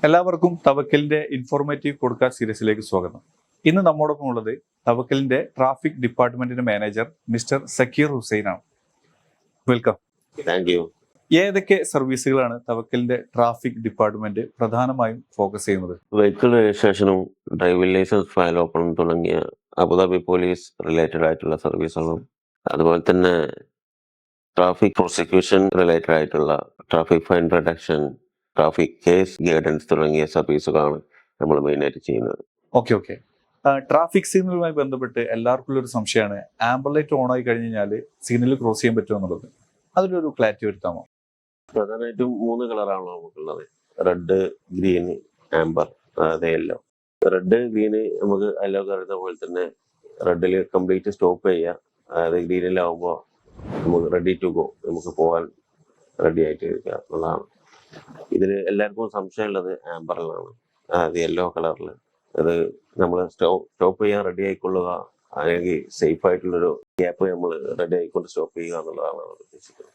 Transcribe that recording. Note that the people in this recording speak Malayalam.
എല്ലാവർക്കും തവക്കലിന്റെ ഇൻഫോർമേറ്റീവ് പോഡ്കാസ്റ്റ് സീരീസിലേക്ക് സ്വാഗതം. ഇന്ന് നമ്മോടൊപ്പം ഉള്ളത് തവക്കലിന്റെ ട്രാഫിക് ഡിപ്പാർട്ട്മെന്റിന്റെ മാനേജർ മിസ്റ്റർ സക്കീർ ഹുസൈൻ ആണ്. വെൽക്കം. Thank you. ഏതൊക്കെ സർവീസുകളാണ് തവക്കലിന്റെ ട്രാഫിക് ഡിപ്പാർട്ട്മെന്റ് പ്രധാനമായും ഫോക്കസ് ചെയ്യുന്നത്? വെഹിക്കിൾ രജിസ്ട്രേഷനും ഡ്രൈവിംഗ് ലൈസൻസ് ഫയൽ ഓപ്പണും തുടങ്ങിയ അബുദാബി പോലീസ് റിലേറ്റഡ് ആയിട്ടുള്ള സർവീസുകളും, അതുപോലെ തന്നെ ട്രാഫിക് പ്രോസിക്യൂഷൻ റിലേറ്റഡ് ആയിട്ടുള്ള traffic fine reduction, traffic case guidance തുടങ്ങിയ സർവീസുകളാണ് നമ്മൾ മെയിനായിട്ട് ചെയ്യുന്നത്. ഓക്കെ. ട്രാഫിക് സിഗ്നലുമായി ബന്ധപ്പെട്ട് എല്ലാവർക്കും ഒരു സംശയമാണ്, ആംബർ ലൈറ്റ് ഓൺ ആയി കഴിഞ്ഞ് കഴിഞ്ഞാൽ സിഗ്നൽ ക്രോസ് ചെയ്യാൻ പറ്റുമോ എന്നുള്ളത്. അതിലൊരു ക്ലാരിറ്റി വരുത്താമോ? പ്രധാനമായിട്ടും 3 കളറാണ് നമുക്കുള്ളത്: റെഡ്, ഗ്രീൻ, ആംബർ, അതായത് യെല്ലോ. റെഡ്, ഗ്രീന് നമുക്ക് യെല്ലോ കരുതുന്ന പോലെ തന്നെ റെഡിൽ കംപ്ലീറ്റ് സ്റ്റോപ്പ് ചെയ്യുക, അതായത് ഗ്രീനിലാവുമ്പോൾ നമുക്ക് റെഡി ടു ഗോ, നമുക്ക് പോകാൻ റെഡി ആയിട്ട് ഇരിക്കുക എന്നുള്ളതാണ്. ഇതിൽ എല്ലാവർക്കും സംശയമുള്ളത് ആംബറിലാണ്, അതായത് യെല്ലോ കളറിൽ. അത് നമ്മൾ സ്റ്റോപ്പ് ചെയ്യാൻ റെഡി ആയിക്കൊള്ളുക, അല്ലെങ്കിൽ സേഫ് ആയിട്ടുള്ളൊരു ഗ്യാപ്പ് നമ്മൾ റെഡി ആയിക്കൊണ്ട് സ്റ്റോപ്പ് ചെയ്യുക എന്നുള്ളതാണ് നമ്മൾ ഉദ്ദേശിക്കുന്നത്.